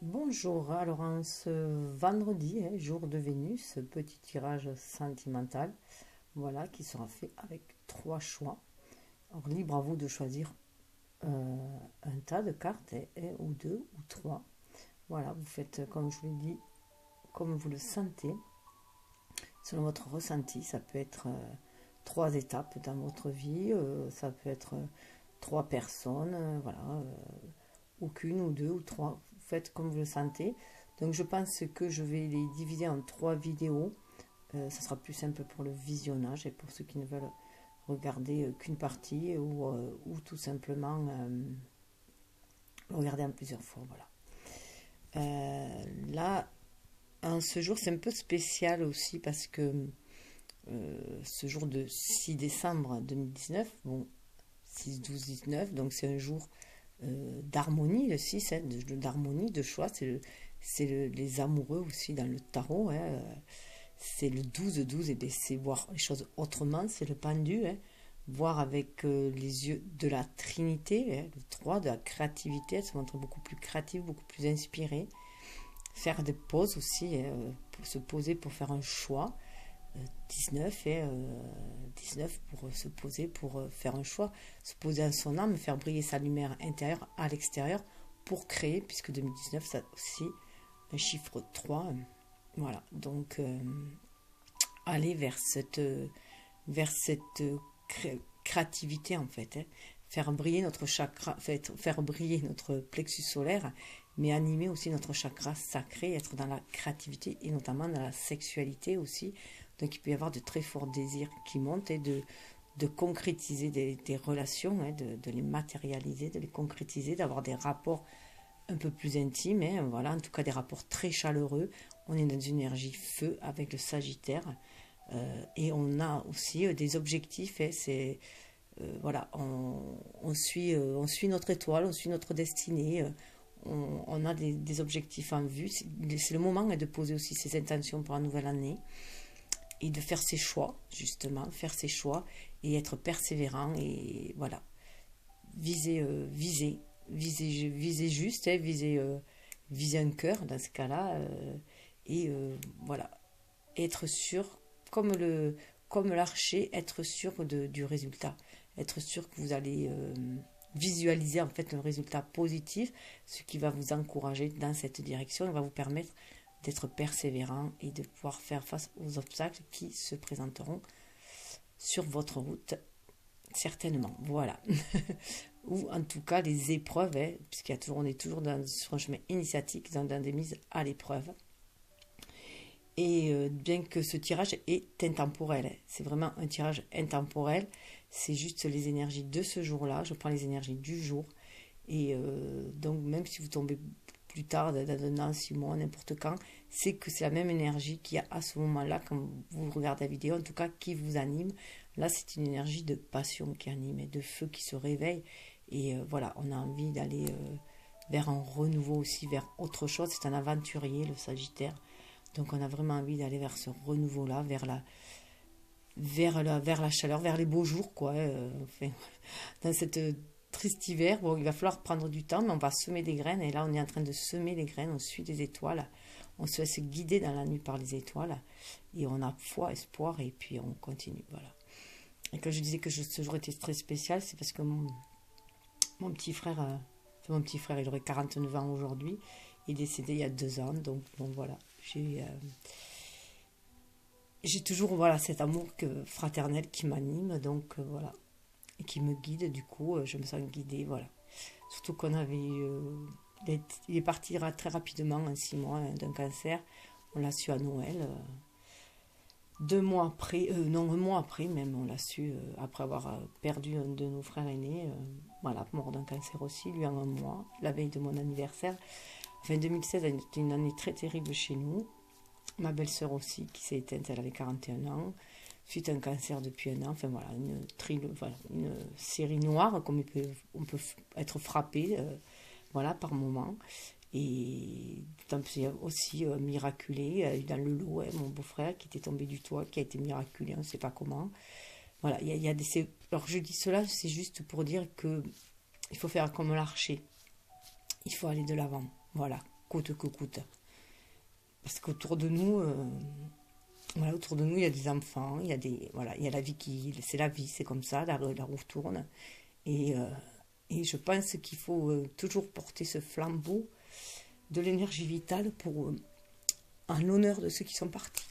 Bonjour, alors en ce vendredi, jour de Vénus, petit tirage sentimental, voilà, qui sera fait avec trois choix. Alors libre à vous de choisir un tas de cartes, ou deux, ou trois. Voilà, vous faites comme je vous l'ai dit, comme vous le sentez, selon votre ressenti. Ça peut être trois étapes dans votre vie, ça peut être trois personnes, voilà, ou qu'une, ou deux, ou trois. Vous faites comme vous le sentez. Donc je pense que je vais les diviser en trois vidéos. Ça sera plus simple pour le visionnage et pour ceux qui ne veulent regarder qu'une partie ou tout simplement le regarder en plusieurs fois. Voilà. Là, en ce jour, c'est un peu spécial aussi parce que ce jour de 6 décembre 2019, bon, 6, 12, 19, donc c'est un jour d'harmonie, le 6, d'harmonie, de choix. Les amoureux aussi dans le tarot. C'est le 12-12, et bien c'est voir les choses autrement, c'est le pendu. Voir avec les yeux de la Trinité, le 3, de la créativité. Elle se montre beaucoup plus créative, beaucoup plus inspirée. Faire des pauses aussi, pour se poser, pour faire un choix. 19 et 19 pour se poser, pour faire un choix, se poser à son âme, faire briller sa lumière intérieure à l'extérieur pour créer, puisque 2019 ça aussi un chiffre 3. Voilà, donc aller vers cette créativité en fait, faire briller notre chakra, faire briller notre plexus solaire, mais animer aussi notre chakra sacré, être dans la créativité et notamment dans la sexualité aussi. Donc il peut y avoir de très forts désirs qui montent et de concrétiser des relations, de les matérialiser, de les concrétiser, d'avoir des rapports un peu plus intimes, voilà, en tout cas des rapports très chaleureux. On est dans une énergie feu avec le Sagittaire, et on a aussi des objectifs, c'est voilà, on suit notre étoile, on suit notre destinée, on a des objectifs en vue. C'est le moment de poser aussi ses intentions pour la nouvelle année et de faire ses choix, justement, faire ses choix et être persévérant et voilà, viser juste, viser un cœur dans ce cas-là, et voilà, être sûr, comme l'archer, être sûr du résultat, être sûr que vous allez visualiser en fait un résultat positif, ce qui va vous encourager dans cette direction et va vous permettre d'être persévérant et de pouvoir faire face aux obstacles qui se présenteront sur votre route, certainement. Voilà. Ou en tout cas les épreuves, on est toujours sur un chemin initiatique, dans des mises à l'épreuve. Et bien que ce tirage est intemporel, c'est vraiment un tirage intemporel, c'est juste les énergies de ce jour-là, je prends les énergies du jour, et donc même si vous tombez plus tard, dans un an, 6 mois, n'importe quand, c'est que c'est la même énergie qu'il y a à ce moment-là, quand vous regardez la vidéo, en tout cas qui vous anime. Là, c'est une énergie de passion qui anime, et de feu qui se réveille, et voilà, on a envie d'aller vers un renouveau aussi, vers autre chose. C'est un aventurier, le Sagittaire. Donc on a vraiment envie d'aller vers ce renouveau-là, vers la chaleur, vers les beaux jours, quoi. Enfin, dans cette triste hiver, bon, il va falloir prendre du temps, mais on va semer des graines. Et là, on est en train de semer les graines, on suit des étoiles, on se laisse guider dans la nuit par les étoiles, et on a foi, espoir, et puis on continue, voilà. Et quand je disais que ce jour était très spécial, c'est parce que mon petit frère, mon petit frère, il aurait 49 ans aujourd'hui, il est décédé il y a 2 ans, donc bon, voilà. J'ai toujours, voilà, cet amour fraternel qui m'anime, donc voilà, et qui me guide. Du coup, je me sens guidée, voilà. Surtout qu'on avait il est parti très rapidement, en 6 mois, d'un cancer. On l'a su à Noël, 2 mois après, non, un mois après même, on l'a su, après avoir perdu un de nos frères aînés, voilà, mort d'un cancer aussi, lui en un mois, la veille de mon anniversaire. Enfin, 2016 a été une année très terrible chez nous. Ma belle-sœur aussi, qui s'est éteinte, elle avait 41 ans, suite à un cancer depuis un an. Enfin voilà, une série noire, comme on peut être frappé, voilà, par moment. Et il y a aussi miraculé, dans le lot, mon beau-frère qui était tombé du toit, qui a été miraculé, on ne sait pas comment. Voilà, il y a des... Alors je dis cela, c'est juste pour dire que il faut faire comme l'archer. Il faut aller de l'avant, voilà. coûte que coûte. Parce qu'autour de nous, voilà, autour de nous, il y a des enfants, il y a des, voilà, il y a la vie c'est la vie, c'est comme ça, la roue tourne. Et, euh, et je pense qu'il faut toujours porter ce flambeau de l'énergie vitale pour, en l'honneur de ceux qui sont partis.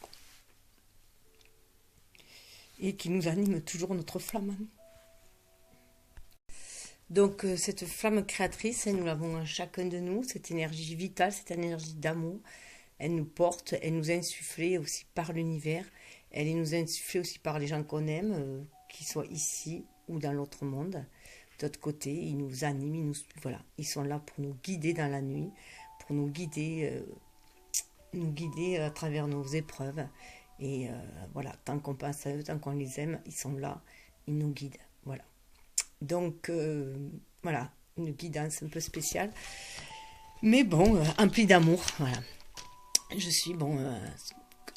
Et qui nous anime toujours notre flamme. Donc cette flamme créatrice, nous l'avons en chacun de nous, cette énergie vitale, cette énergie d'amour. Elle nous porte, elle nous est insufflée aussi par l'univers, elle nous est insufflée aussi par les gens qu'on aime, qu'ils soient ici ou dans l'autre monde. D'autre côté, ils nous animent, voilà, ils sont là pour nous guider dans la nuit, pour nous guider à travers nos épreuves. Et voilà, tant qu'on pense à eux, tant qu'on les aime, ils sont là, ils nous guident. Voilà. Donc, voilà, une guidance un peu spéciale. Mais bon, emplie d'amour, voilà. Je suis, bon,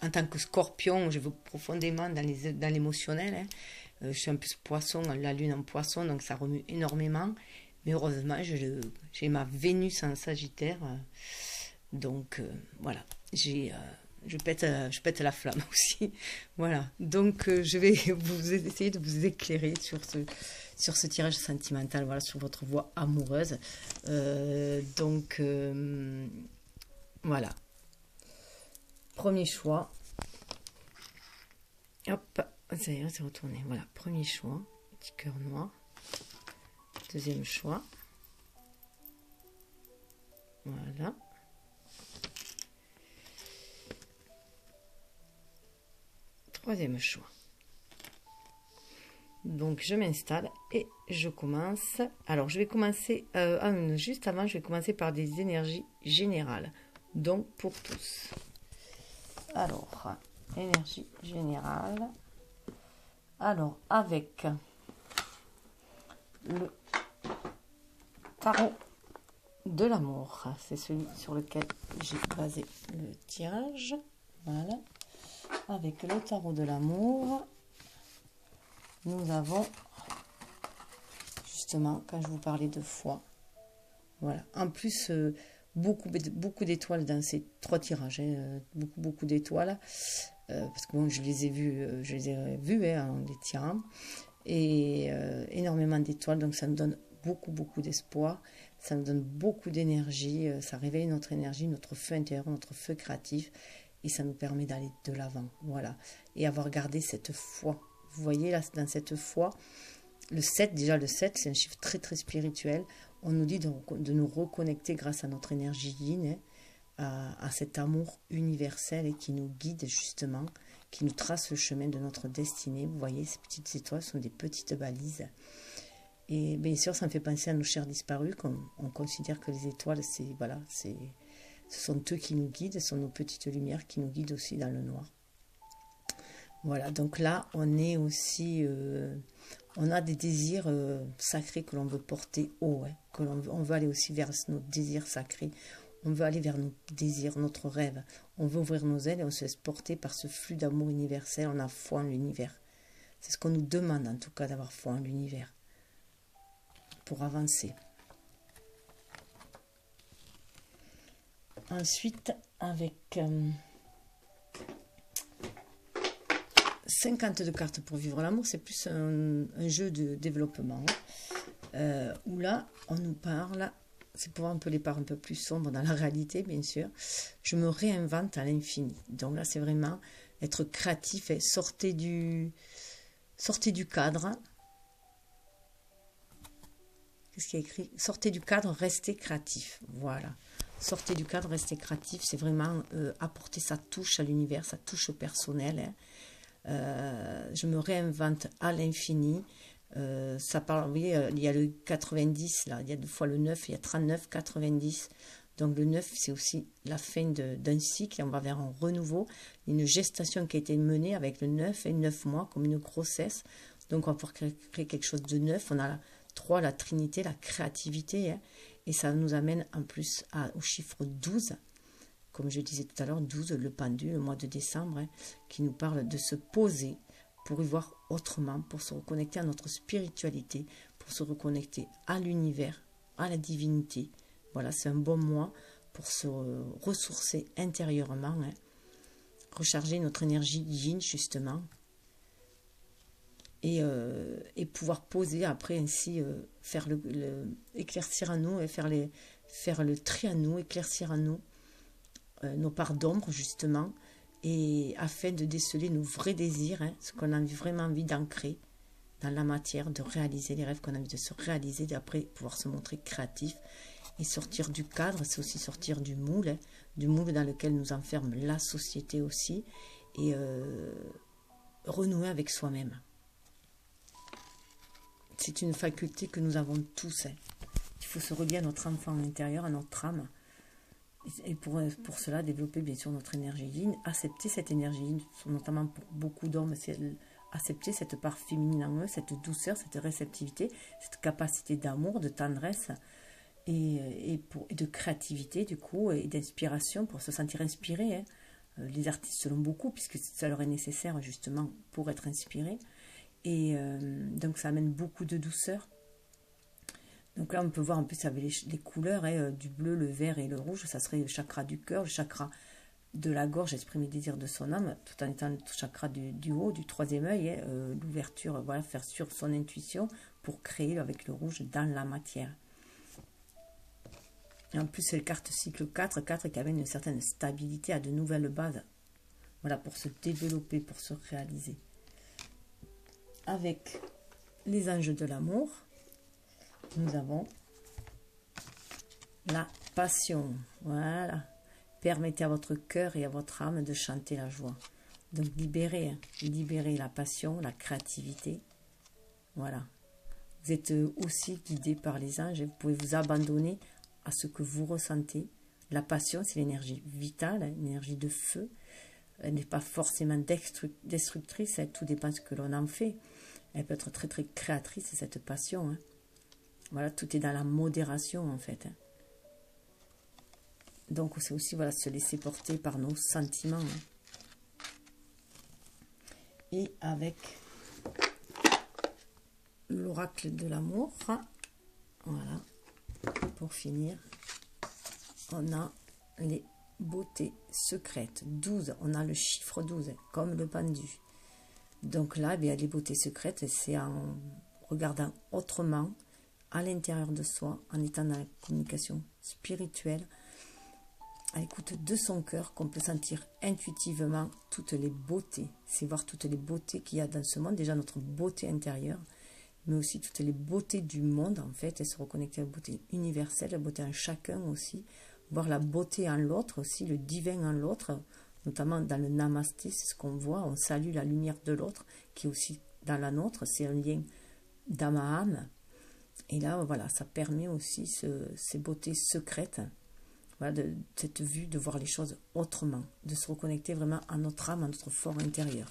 en tant que scorpion, je vais profondément dans l'émotionnel. Hein. Je suis un peu poisson, la lune en poisson, donc ça remue énormément. Mais heureusement, j'ai ma Vénus en Sagittaire. Donc, voilà, je pète la flamme aussi. Voilà, donc je vais essayer de vous éclairer sur ce tirage sentimental, voilà, sur votre voie amoureuse. Donc, voilà. Premier choix. Hop, ça y est, c'est retourné. Voilà, premier choix, petit cœur noir. Deuxième choix. Voilà. Troisième choix. Donc je m'installe et je commence. Alors je vais commencer, juste avant, je vais commencer par des énergies générales. Donc pour tous. Alors, énergie générale. Alors, avec le tarot de l'amour. C'est celui sur lequel j'ai basé le tirage. Voilà. Avec le tarot de l'amour, nous avons, justement, quand je vous parlais de foi, voilà. En plus, beaucoup d'étoiles dans ces 3 tirages, hein, beaucoup d'étoiles, parce que bon, je les ai vus hein, en les tirant, et énormément d'étoiles, donc ça nous donne beaucoup d'espoir, ça nous donne beaucoup d'énergie, ça réveille notre énergie, notre feu intérieur, notre feu créatif, et ça nous permet d'aller de l'avant, voilà, et avoir gardé cette foi. Vous voyez là, dans cette foi, le 7, déjà le 7, c'est un chiffre très spirituel. On nous dit de nous reconnecter grâce à notre énergie yin, hein, à cet amour universel et qui nous guide justement, qui nous trace le chemin de notre destinée. Vous voyez, ces petites étoiles sont des petites balises. Et bien sûr, ça me fait penser à nos chers disparus, on considère que les étoiles, ce sont eux qui nous guident, ce sont nos petites lumières qui nous guident aussi dans le noir. Voilà, donc là, on est aussi, on a des désirs sacrés que l'on veut porter haut, hein, on veut aller aussi vers nos désirs sacrés, on veut aller vers nos désirs, notre rêve, on veut ouvrir nos ailes et on se laisse porter par ce flux d'amour universel, on a foi en l'univers. C'est ce qu'on nous demande en tout cas, d'avoir foi en l'univers pour avancer. Ensuite, avec 52 cartes pour vivre l'amour, c'est plus un jeu de développement. Où là, on nous parle, c'est pour un peu les parts un peu plus sombres dans la réalité, bien sûr. Je me réinvente à l'infini. Donc là, c'est vraiment être créatif et sortez du cadre. Qu'est-ce qu'il y a écrit? Sortez du cadre, restez créatif. Voilà. Sortez du cadre, restez créatif. C'est vraiment apporter sa touche à l'univers, sa touche personnelle. Hein. Je me réinvente à l'infini. Ça parle, vous voyez, il y a le 90, là, il y a 2 fois le 9, il y a 39, 90. Donc le 9, c'est aussi la fin d'un cycle, et on va vers un renouveau, une gestation qui a été menée avec le 9 et 9 mois, comme une grossesse. Donc on va pouvoir créer quelque chose de neuf. On a 3, la trinité, la créativité, hein, et ça nous amène en plus au chiffre 12. Comme je disais tout à l'heure, 12, le pendule, le mois de décembre, hein, qui nous parle de se poser pour y voir autrement, pour se reconnecter à notre spiritualité, pour se reconnecter à l'univers, à la divinité. Voilà, c'est un bon mois pour se ressourcer intérieurement, hein, recharger notre énergie yin justement, et pouvoir poser après ainsi, faire éclaircir à nous, et faire le tri à nous, éclaircir à nous nos parts d'ombre justement, et afin de déceler nos vrais désirs, hein, ce qu'on a vraiment envie d'ancrer dans la matière, de réaliser les rêves qu'on a envie de se réaliser, d'après pouvoir se montrer créatif et sortir du cadre. C'est aussi sortir du moule, hein, dans lequel nous enferme la société aussi, et renouer avec soi-même. C'est une faculté que nous avons tous, hein. Il faut se relier à notre enfant intérieur, à notre âme, et pour cela développer bien sûr notre énergie yin, accepter cette énergie yin, notamment pour beaucoup d'hommes, c'est accepter cette part féminine en eux, cette douceur, cette réceptivité, cette capacité d'amour, de tendresse et de créativité du coup, et d'inspiration, pour se sentir inspiré, hein. Les artistes l'ont beaucoup puisque ça leur est nécessaire justement pour être inspirés, et donc ça amène beaucoup de douceur. Donc là, on peut voir en plus avec les couleurs, hein, du bleu, le vert et le rouge, ça serait le chakra du cœur, le chakra de la gorge, exprimer les désirs de son âme, tout en étant le chakra du haut, du troisième œil, hein, l'ouverture, voilà, faire sur son intuition pour créer avec le rouge dans la matière. Et en plus, c'est le carte cycle 4 qui amène une certaine stabilité à de nouvelles bases, voilà, pour se développer, pour se réaliser. Avec les anges de l'amour, nous avons la passion. Voilà. Permettez à votre cœur et à votre âme de chanter la joie. Donc libérez la passion, la créativité. Voilà. Vous êtes aussi guidé par les anges. Vous pouvez vous abandonner à ce que vous ressentez. La passion, c'est l'énergie vitale, l'énergie de feu. Elle n'est pas forcément destructrice. Tout dépend de ce que l'on en fait. Elle peut être très très créatrice, cette passion, hein. Voilà, tout est dans la modération en fait, hein. Donc c'est aussi, voilà, se laisser porter par nos sentiments, hein. Et avec l'oracle de l'amour, voilà, pour finir, on a les beautés secrètes, 12, on a le chiffre 12, comme le pendu. Donc là, bien, les beautés secrètes, c'est en regardant autrement, à l'intérieur de soi, en étant dans la communication spirituelle, à l'écoute de son cœur, qu'on peut sentir intuitivement toutes les beautés. C'est voir toutes les beautés qu'il y a dans ce monde, déjà notre beauté intérieure, mais aussi toutes les beautés du monde en fait, et se reconnecter à la beauté universelle, la beauté en chacun aussi, voir la beauté en l'autre aussi, le divin en l'autre, notamment dans le namasté, c'est ce qu'on voit, on salue la lumière de l'autre, qui est aussi dans la nôtre, c'est un lien d'âme à âme. Et là, voilà, ça permet aussi ces beautés secrètes, voilà, cette vue de voir les choses autrement, de se reconnecter vraiment à notre âme, à notre fort intérieur.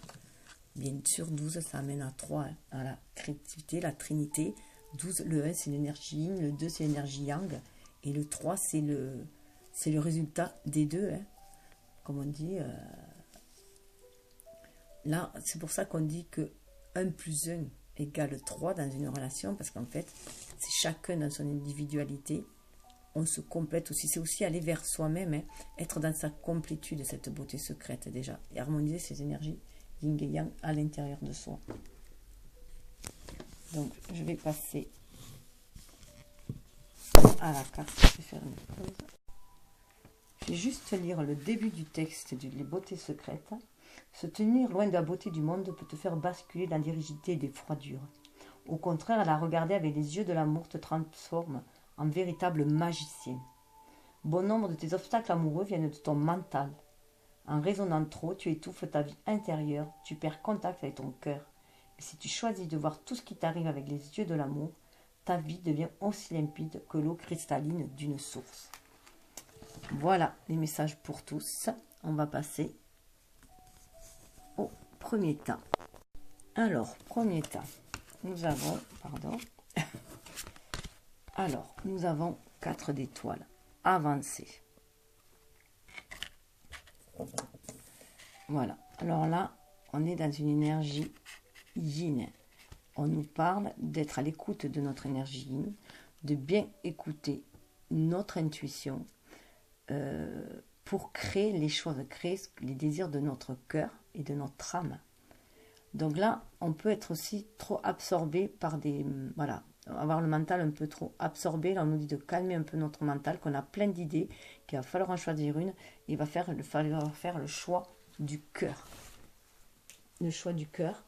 Bien sûr, 12, ça amène à 3, hein, à la créativité, la trinité. 12, le 1, c'est l'énergie yin, le 2, c'est l'énergie yang, et le 3, c'est le résultat des deux, hein, comme on dit. Là, c'est pour ça qu'on dit que 1 plus 1 égale 3 dans une relation, parce qu'en fait, c'est chacun dans son individualité, on se complète aussi, c'est aussi aller vers soi-même, hein, être dans sa complétude, cette beauté secrète déjà, et harmoniser ses énergies yin et yang à l'intérieur de soi. Donc, je vais passer à la carte, je vais faire une pause. Je vais juste lire le début du texte Les beautés secrètes. Se tenir loin de la beauté du monde peut te faire basculer dans des rigidités et des froidures. Au contraire, la regarder avec les yeux de l'amour te transforme en véritable magicien. Bon nombre de tes obstacles amoureux viennent de ton mental. En raisonnant trop, tu étouffes ta vie intérieure, tu perds contact avec ton cœur. Et si tu choisis de voir tout ce qui t'arrive avec les yeux de l'amour, ta vie devient aussi limpide que l'eau cristalline d'une source. Voilà les messages pour tous. On va passer au premier tas. Alors, premier tas, nous avons, alors, nous avons 4 d'étoiles. Avancé. Voilà. Alors là, on est dans une énergie yin. On nous parle d'être à l'écoute de notre énergie yin, de bien écouter notre intuition, pour créer les choses, créer les désirs de notre cœur et de notre âme. Donc là, on peut être aussi trop absorbé par des... Voilà, avoir le mental un peu trop absorbé. Là, on nous dit de calmer un peu notre mental, qu'on a plein d'idées, qu'il va falloir en choisir une. Il va falloir faire le choix du cœur. Le choix du cœur.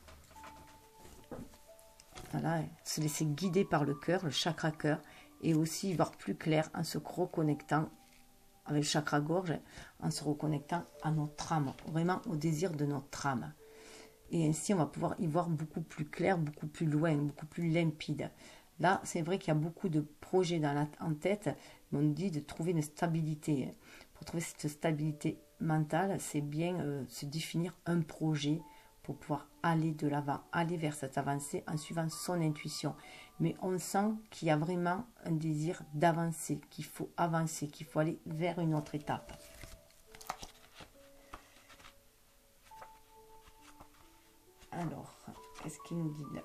Voilà, se laisser guider par le cœur, le chakra cœur, et aussi voir plus clair en se reconnectant avec le chakra gorge, en se reconnectant à notre âme, vraiment au désir de notre âme. Et ainsi, on va pouvoir y voir beaucoup plus clair, beaucoup plus loin, beaucoup plus limpide. Là, c'est vrai qu'il y a beaucoup de projets en tête, mais on nous dit de trouver une stabilité. Pour trouver cette stabilité mentale, c'est bien se définir un projet pour pouvoir aller de l'avant, aller vers cette avancée en suivant son intuition. Mais on sent qu'il y a vraiment un désir d'avancer, qu'il faut avancer, qu'il faut aller vers une autre étape. Alors, qu'est-ce qu'il nous dit là?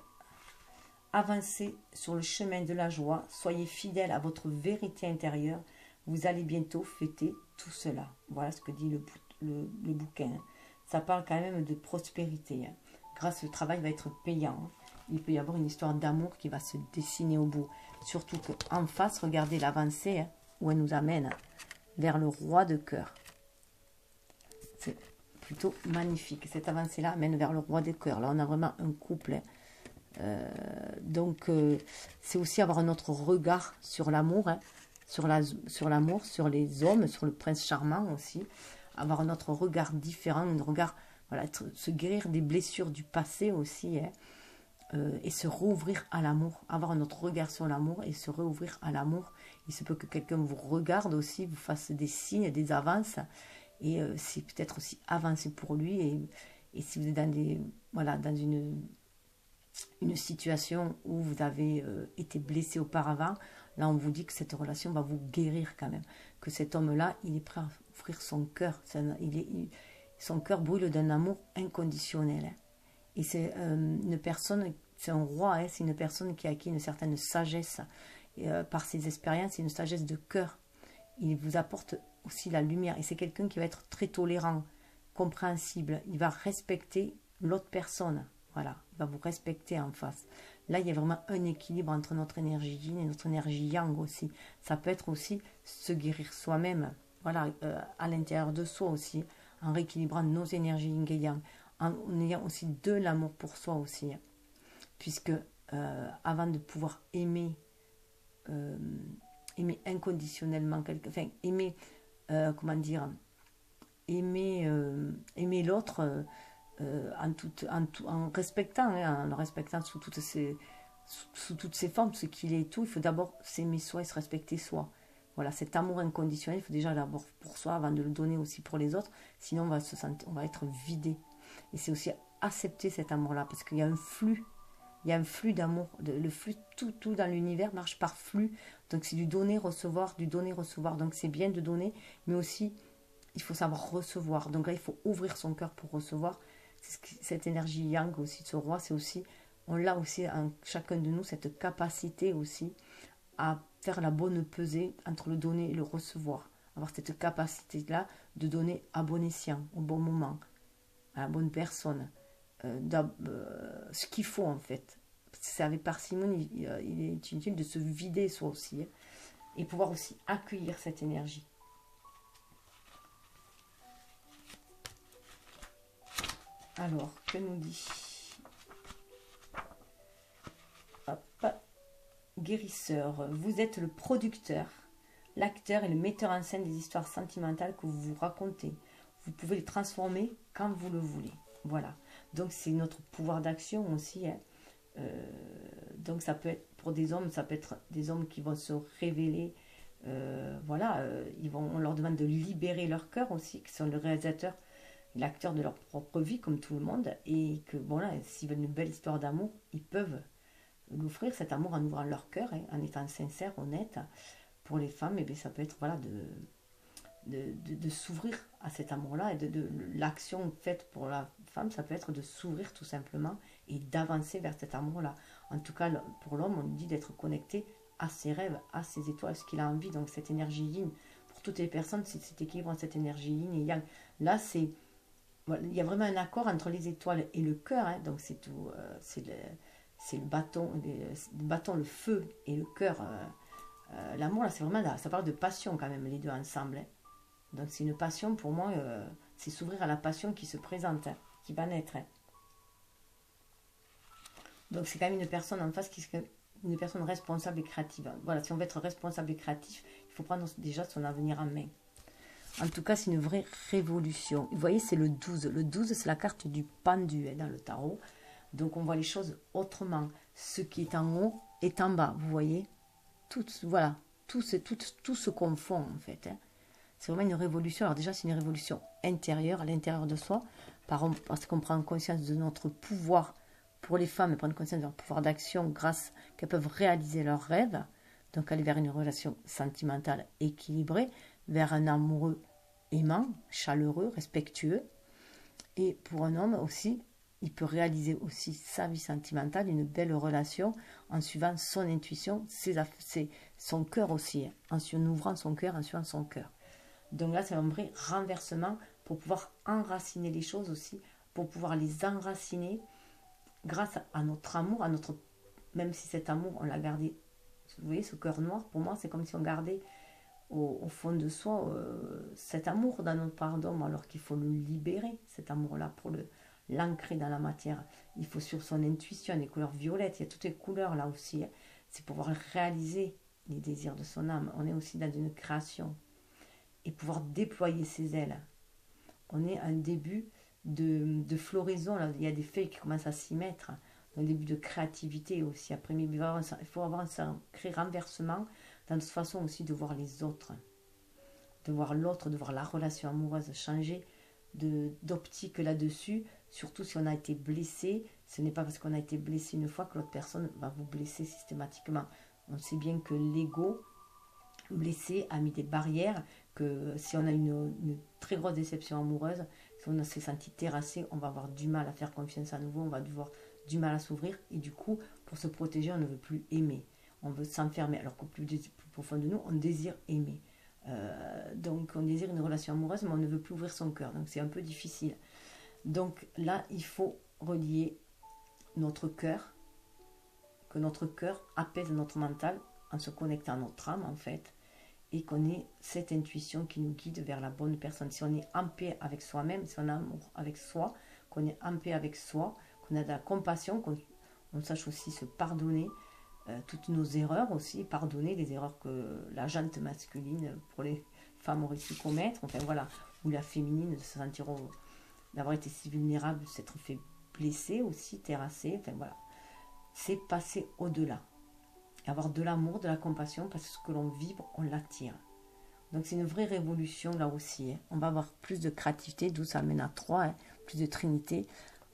Avancez sur le chemin de la joie, soyez fidèle à votre vérité intérieure, vous allez bientôt fêter tout cela. Voilà ce que dit le bouquin. Ça parle quand même de prospérité. Grâce au travail va être payant. Il peut y avoir une histoire d'amour qui va se dessiner au bout. Surtout qu'en face, regardez l'avancée où elle nous amène vers le roi de cœur. C'est plutôt magnifique. Cette avancée-là amène vers le roi des cœurs. Là, on a vraiment un couple. Donc, c'est aussi avoir un autre regard sur l'amour, sur l'amour, sur les hommes, sur le prince charmant aussi. Avoir un autre regard différent, un regard, voilà, se guérir des blessures du passé aussi, et se rouvrir à l'amour. Avoir un autre regard sur l'amour et se rouvrir à l'amour. Il se peut que quelqu'un vous regarde aussi, vous fasse des signes, des avances. Et c'est peut-être aussi avancer pour lui. Et si vous êtes dans une situation où vous avez été blessé auparavant, là on vous dit que cette relation va vous guérir quand même. Que cet homme-là, il est prêt à offrir son cœur. Son cœur brûle d'un amour inconditionnel. Et c'est une personne, c'est un roi, c'est une personne qui a acquis une certaine sagesse par ses expériences, une sagesse de cœur. Il vous apporte aussi la lumière. Et c'est quelqu'un qui va être très tolérant, compréhensible. Il va respecter l'autre personne. Voilà, il va vous respecter en face. Là, il y a vraiment un équilibre entre notre énergie yin et notre énergie yang aussi. Ça peut être aussi se guérir soi-même, voilà, à l'intérieur de soi aussi, en rééquilibrant nos énergies yin et yang, en ayant aussi de l'amour pour soi aussi. Puisque avant de pouvoir aimer inconditionnellement quelqu'un, enfin aimer, aimer l'autre en respectant, en respectant sous toutes ses formes, ce qu'il est et tout. Il faut d'abord s'aimer soi et se respecter soi. Voilà, cet amour inconditionnel, il faut déjà l'avoir pour soi avant de le donner aussi pour les autres. Sinon, on va être vidé. Et c'est aussi accepter cet amour-là, parce qu'il y a un flux. Il y a un flux d'amour. Le flux, tout dans l'univers marche par flux. Donc c'est du donner-recevoir, du donner-recevoir. Donc c'est bien de donner, mais aussi, il faut savoir recevoir. Donc là, il faut ouvrir son cœur pour recevoir. Cette énergie yang aussi, de ce roi, c'est aussi, on l'a aussi en chacun de nous, cette capacité aussi à faire la bonne pesée entre le donner et le recevoir. Avoir cette capacité-là de donner à bon escient, au bon moment, à la bonne personne. Ce qu'il faut en fait. C'est avec parcimonie, il est inutile de se vider soi aussi, et pouvoir aussi accueillir cette énergie. Alors, que nous dit? Hop. Guérisseur, vous êtes le producteur, l'acteur et le metteur en scène des histoires sentimentales que vous vous racontez. Vous pouvez les transformer quand vous le voulez. Voilà. Donc, c'est notre pouvoir d'action aussi. Donc, ça peut être pour des hommes, ça peut être des hommes qui vont se révéler. On leur demande de libérer leur cœur aussi, qui sont le réalisateur, l'acteur de leur propre vie, comme tout le monde. Et que, s'ils veulent une belle histoire d'amour, ils peuvent l'offrir, cet amour, en ouvrant leur cœur, en étant sincère, honnête. Pour les femmes, ça peut être de s'ouvrir à cet amour-là, et de l'action faite pour la femme, ça peut être de s'ouvrir tout simplement et d'avancer vers cet amour-là. En tout cas, pour l'homme, on dit d'être connecté à ses rêves, à ses étoiles, à ce qu'il a envie. Donc cette énergie yin, pour toutes les personnes, c'est cet équilibre, cette énergie yin et yang. Là, c'est, voilà, il y a vraiment un accord entre les étoiles et le cœur, hein, donc c'est tout, c'est le bâton, le feu et le cœur. L'amour, là, c'est vraiment, là, ça parle de passion quand même, les deux ensemble. Hein. Donc c'est une passion, pour moi, c'est s'ouvrir à la passion qui se présente, hein, qui va naître. Hein. Donc c'est quand même une personne en face qui est une personne responsable et créative. Voilà, si on veut être responsable et créatif, il faut prendre déjà son avenir en main. En tout cas, c'est une vraie révolution. Vous voyez, c'est le 12. Le 12, c'est la carte du pendu hein, dans le tarot. Donc on voit les choses autrement. Ce qui est en haut est en bas, vous voyez. Voilà, tout se confond en fait. Hein. C'est vraiment une révolution. Alors déjà, c'est une révolution intérieure, à l'intérieur de soi, parce qu'on prend conscience de notre pouvoir. Pour les femmes, prendre conscience de leur pouvoir d'action grâce qu'elles peuvent réaliser leurs rêves, donc aller vers une relation sentimentale équilibrée, vers un amoureux aimant, chaleureux, respectueux. Et pour un homme aussi, il peut réaliser aussi sa vie sentimentale, une belle relation en suivant son intuition, son cœur aussi, en ouvrant son cœur, en suivant son cœur. Donc là, c'est un vrai renversement pour pouvoir enraciner les choses aussi, pour pouvoir les enraciner grâce à notre amour, même si cet amour, on l'a gardé, vous voyez, ce cœur noir, pour moi, c'est comme si on gardait au fond de soi cet amour dans notre part d'homme, alors qu'il faut le libérer, cet amour-là, pour l'ancrer dans la matière. Il faut sur son intuition, les couleurs violettes, il y a toutes les couleurs là aussi, hein. C'est pouvoir réaliser les désirs de son âme. On est aussi dans une création et pouvoir déployer ses ailes. On est à un début de floraison, là, il y a des feuilles qui commencent à s'y mettre, un début de créativité aussi. Après, il faut avoir un sacré renversement dans notre façon aussi de voir les autres, de voir l'autre, de voir la relation amoureuse changer d'optique là-dessus, surtout si on a été blessé. Ce n'est pas parce qu'on a été blessé une fois que l'autre personne va vous blesser systématiquement. On sait bien que l'ego blessé a mis des barrières, que si on a une très grosse déception amoureuse, si on s'est senti terrassé, on va avoir du mal à faire confiance à nouveau, on va avoir du mal à s'ouvrir, et du coup, pour se protéger, on ne veut plus aimer, on veut s'enfermer, alors qu'au plus profond de nous, on désire aimer. Donc on désire une relation amoureuse, mais on ne veut plus ouvrir son cœur, donc c'est un peu difficile. Donc là, il faut relier notre cœur, que notre cœur apaise notre mental en se connectant à notre âme en fait, et qu'on ait cette intuition qui nous guide vers la bonne personne. Si on est en paix avec soi-même, si on a amour avec soi, qu'on est en paix avec soi, qu'on a de la compassion, qu'on sache aussi se pardonner toutes nos erreurs aussi, pardonner les erreurs que la jante masculine pour les femmes aurait pu commettre, enfin voilà, ou la féminine de se sentir d'avoir été si vulnérable, s'être fait blesser aussi, terrasser, enfin voilà. C'est passer au-delà. Avoir de l'amour, de la compassion, parce que ce que l'on vibre, on l'attire. Donc c'est une vraie révolution là aussi. Hein. On va avoir plus de créativité, d'où ça amène à 3, hein, plus de trinité.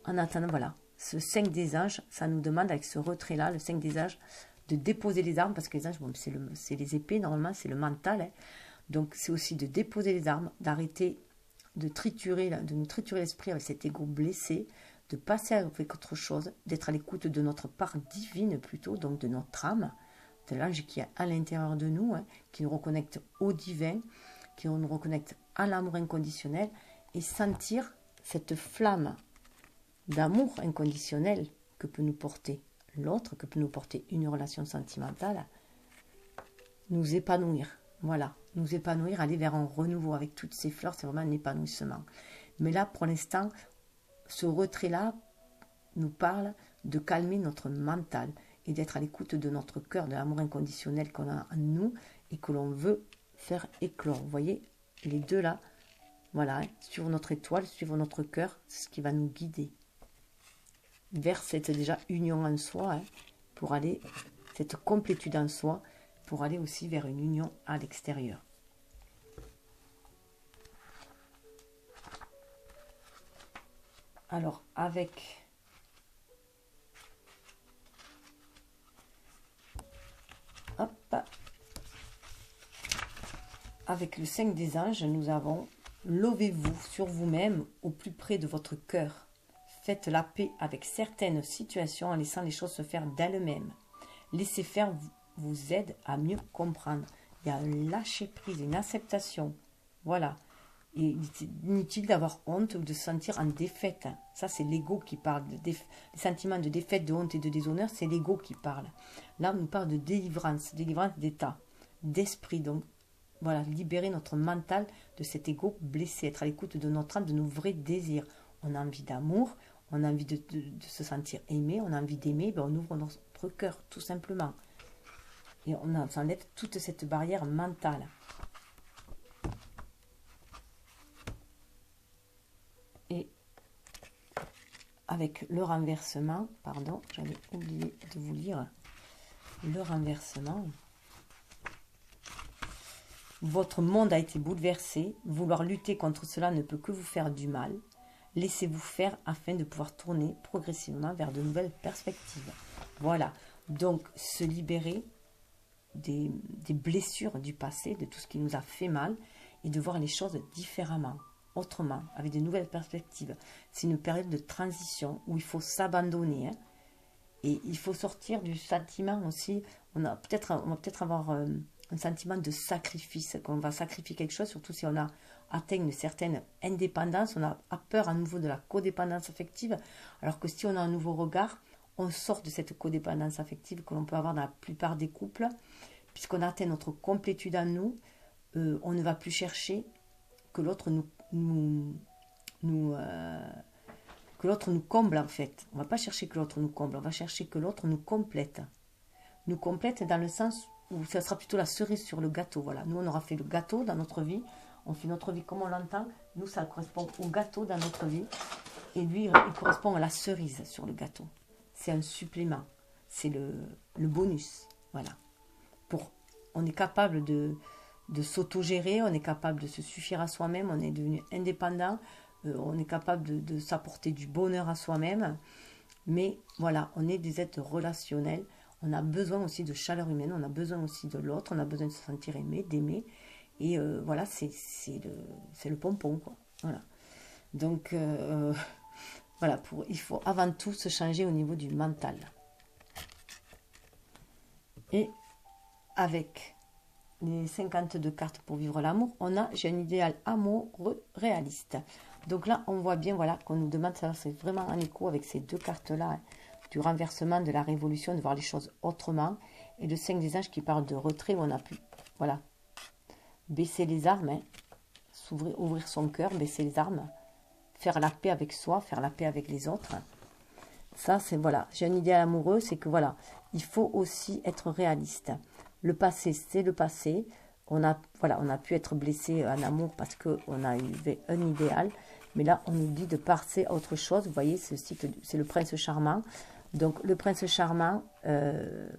En attendant, voilà, ce 5 des âges, ça nous demande avec ce retrait-là, le 5 des âges, de déposer les armes, parce que les âges, bon, c'est les épées, normalement, c'est le mental. Hein. Donc c'est aussi de déposer les armes, d'arrêter de nous triturer l'esprit avec cet ego blessé, de passer avec autre chose, d'être à l'écoute de notre part divine plutôt, donc de notre âme, de l'ange qui est à l'intérieur de nous, hein, qui nous reconnecte au divin, qui nous reconnecte à l'amour inconditionnel, et sentir cette flamme d'amour inconditionnel que peut nous porter l'autre, que peut nous porter une relation sentimentale, nous épanouir. Voilà, nous épanouir, aller vers un renouveau avec toutes ces fleurs, c'est vraiment un épanouissement. Mais là, pour l'instant, ce retrait-là nous parle de calmer notre mental et d'être à l'écoute de notre cœur, de l'amour inconditionnel qu'on a en nous et que l'on veut faire éclore. Vous voyez, les deux là, voilà, hein, suivre notre étoile, suivre notre cœur, c'est ce qui va nous guider vers cette déjà union en soi, hein, pour aller, cette complétude en soi, pour aller aussi vers une union à l'extérieur. Alors, avec le 5 des anges, nous avons « Lovez-vous sur vous-même au plus près de votre cœur. Faites la paix avec certaines situations en laissant les choses se faire d'elles-mêmes. Laisser faire vous aide à mieux comprendre. » Il y a un lâcher-prise, une acceptation. Voilà. Et il est inutile d'avoir honte ou de se sentir en défaite. Ça, c'est l'ego qui parle. Les sentiments de défaite, de honte et de déshonneur, c'est l'ego qui parle. Là, on nous parle de délivrance d'état, d'esprit. Donc, voilà, libérer notre mental de cet ego blessé, être à l'écoute de notre âme, de nos vrais désirs. On a envie d'amour, on a envie de se sentir aimé, on a envie d'aimer, ben on ouvre notre cœur, tout simplement. Et on enlève toute cette barrière mentale. Et avec le renversement, pardon, j'avais oublié de vous lire le renversement. Votre monde a été bouleversé. Vouloir lutter contre cela ne peut que vous faire du mal. Laissez-vous faire afin de pouvoir tourner progressivement vers de nouvelles perspectives. Voilà. Donc, se libérer des blessures du passé, de tout ce qui nous a fait mal, et de voir les choses différemment, autrement, avec de nouvelles perspectives. C'est une période de transition où il faut s'abandonner. Hein, et il faut sortir du sentiment aussi. On va peut-être avoir un sentiment de sacrifice, qu'on va sacrifier quelque chose, surtout si on a atteint une certaine indépendance, on a peur à nouveau de la codépendance affective, alors que si on a un nouveau regard, on sort de cette codépendance affective que l'on peut avoir dans la plupart des couples, puisqu'on a atteint notre complétude en nous, on ne va plus chercher que l'autre que l'autre nous comble en fait. On ne va pas chercher que l'autre nous comble, on va chercher que l'autre nous complète. Nous complète dans le sens où ça sera plutôt la cerise sur le gâteau. Voilà. Nous, on aura fait le gâteau dans notre vie. On fait notre vie comme on l'entend. Nous, ça correspond au gâteau dans notre vie. Et lui, il correspond à la cerise sur le gâteau. C'est un supplément. C'est le bonus. Voilà. On est capable de s'autogérer. On est capable de se suffire à soi-même. On est devenu indépendant. On est capable de s'apporter du bonheur à soi-même. Mais voilà, on est des êtres relationnels. On a besoin aussi de chaleur humaine, on a besoin aussi de l'autre, on a besoin de se sentir aimé, d'aimer. Et voilà, c'est le pompon, quoi. Voilà. Donc, voilà, il faut avant tout se changer au niveau du mental. Et avec les 52 cartes pour vivre l'amour, j'ai un idéal amoureux réaliste. Donc là, on voit bien, voilà, qu'on nous demande, ça c'est vraiment en écho avec ces deux cartes-là, hein, du renversement, de la révolution, de voir les choses autrement, et le 5 des anges qui parle de retrait, où on a pu, voilà, baisser les armes, hein, ouvrir son cœur, baisser les armes, faire la paix avec soi, faire la paix avec les autres. Ça, c'est, voilà, j'ai un idéal amoureux, c'est que, voilà, il faut aussi être réaliste. Le passé, c'est le passé. On a pu être blessé en amour parce qu'on a eu un idéal. Mais là, on nous dit de passer à autre chose. Vous voyez, c'est le prince charmant. Donc, le prince charmant,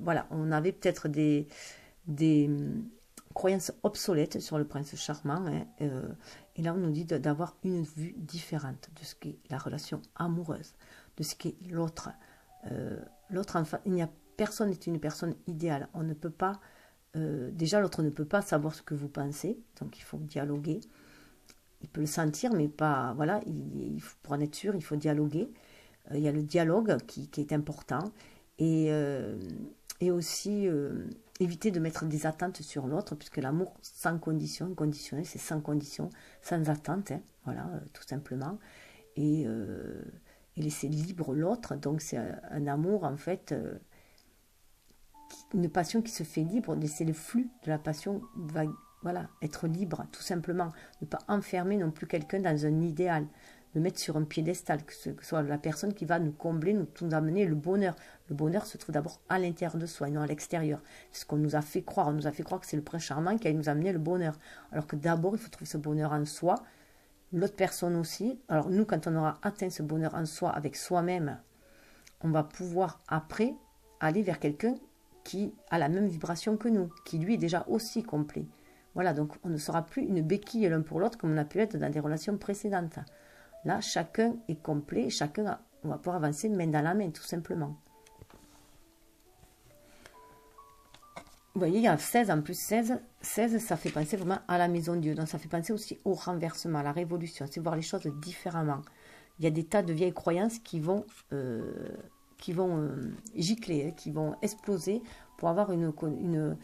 voilà, on avait peut-être des croyances obsolètes sur le prince charmant. Hein, et là, on nous dit d'avoir une vue différente de ce qu'est la relation amoureuse, de ce qu'est l'autre. L'autre, enfin, personne n'est une personne idéale. On ne peut pas... déjà, l'autre ne peut pas savoir ce que vous pensez. Donc, il faut dialoguer. Il peut le sentir, mais pas... Voilà, pour en être sûr, il faut dialoguer. Il y a le dialogue qui est important. Et aussi, éviter de mettre des attentes sur l'autre, puisque l'amour sans condition, conditionnel, c'est sans condition, sans attente. Hein, voilà, tout simplement. Et laisser libre l'autre. Donc, c'est un amour, en fait... une passion qui se fait libre, laisser le flux de la passion, voilà, être libre, tout simplement. Ne pas enfermer non plus quelqu'un dans un idéal, le mettre sur un piédestal, que ce soit la personne qui va nous combler, nous amener le bonheur. Le bonheur se trouve d'abord à l'intérieur de soi et non à l'extérieur. C'est ce qu'on nous a fait croire. On nous a fait croire que c'est le prince charmant qui allait nous amener le bonheur. Alors que d'abord, il faut trouver ce bonheur en soi, l'autre personne aussi. Alors nous, quand on aura atteint ce bonheur en soi, avec soi-même, on va pouvoir après aller vers quelqu'un qui a la même vibration que nous, qui lui est déjà aussi complet. Voilà, donc on ne sera plus une béquille l'un pour l'autre comme on a pu être dans des relations précédentes. Là, chacun est complet, on va pouvoir avancer main dans la main, tout simplement. Vous voyez, il y a 16 en plus, 16, ça fait penser vraiment à la maison de Dieu. Donc ça fait penser aussi au renversement, à la révolution, c'est voir les choses différemment. Il y a des tas de vieilles croyances qui vont gicler, qui vont exploser pour avoir une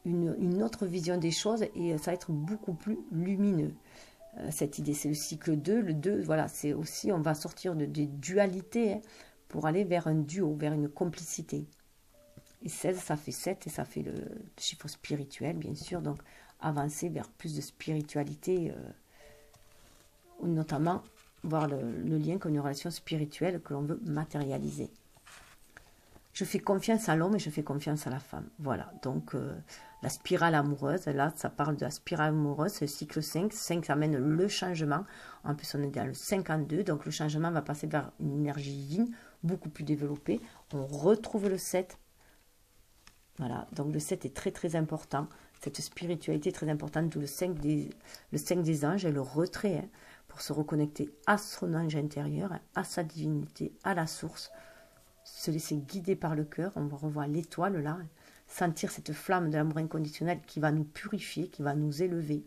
une autre vision des choses et ça va être beaucoup plus lumineux. Cette idée, c'est le cycle 2. Le 2, voilà, c'est aussi, on va sortir des dualités hein, pour aller vers un duo, vers une complicité. Et 16, ça fait 7 et ça fait le chiffre spirituel, bien sûr. Donc, avancer vers plus de spiritualité, notamment voir le lien comme une relation spirituelle que l'on veut matérialiser. Je fais confiance à l'homme et je fais confiance à la femme. Voilà, donc la spirale amoureuse, là, ça parle de la spirale amoureuse, c'est le cycle 5. 5, ça amène le changement. En plus, on est dans le 52, donc le changement va passer vers une énergie yin, beaucoup plus développée. On retrouve le 7. Voilà, donc le 7 est très très important. Cette spiritualité est très importante, d'où le 5 des anges et le retrait, hein, pour se reconnecter à son ange intérieur, hein, à sa divinité, à la source, se laisser guider par le cœur. On revoit l'étoile là, hein, sentir cette flamme de l'amour inconditionnel qui va nous purifier, qui va nous élever.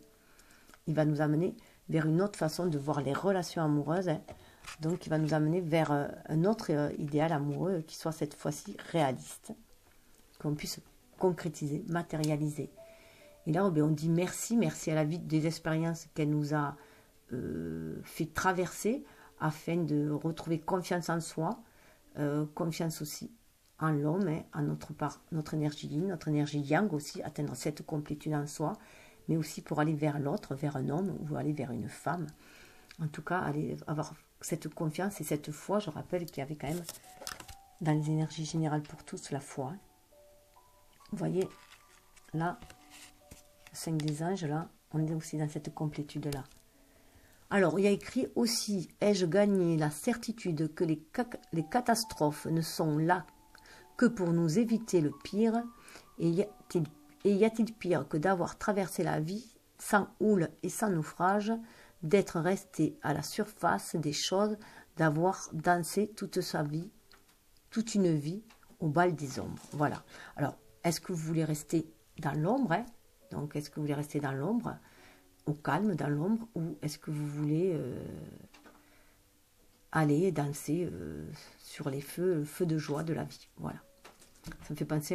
Il va nous amener vers une autre façon de voir les relations amoureuses, hein. Donc il va nous amener vers un autre idéal amoureux qui soit cette fois-ci réaliste, qu'on puisse concrétiser, matérialiser. Et là, on dit merci, merci à la vie des expériences qu'elle nous a fait traverser afin de retrouver confiance en soi, confiance aussi en l'homme, hein, en notre énergie yin, notre énergie yang aussi, atteindre cette complétude en soi, mais aussi pour aller vers l'autre, vers un homme ou aller vers une femme. En tout cas, aller avoir cette confiance et cette foi. Je rappelle qu'il y avait quand même dans les énergies générales pour tous la foi. Vous voyez, là, le 5 des anges, là, on est aussi dans cette complétude-là. Alors, il y a écrit aussi, ai-je gagné la certitude que les catastrophes ne sont là que pour nous éviter le pire, et y a-t-il pire que d'avoir traversé la vie sans houle et sans naufrage, d'être resté à la surface des choses, d'avoir dansé toute sa vie, toute une vie, au bal des ombres. Voilà. Alors, est-ce que vous voulez rester dans l'ombre, hein? Donc, est-ce que vous voulez rester dans l'ombre, au calme, dans l'ombre, ou est-ce que vous voulez aller danser sur les feux de joie de la vie? Voilà. Ça me fait penser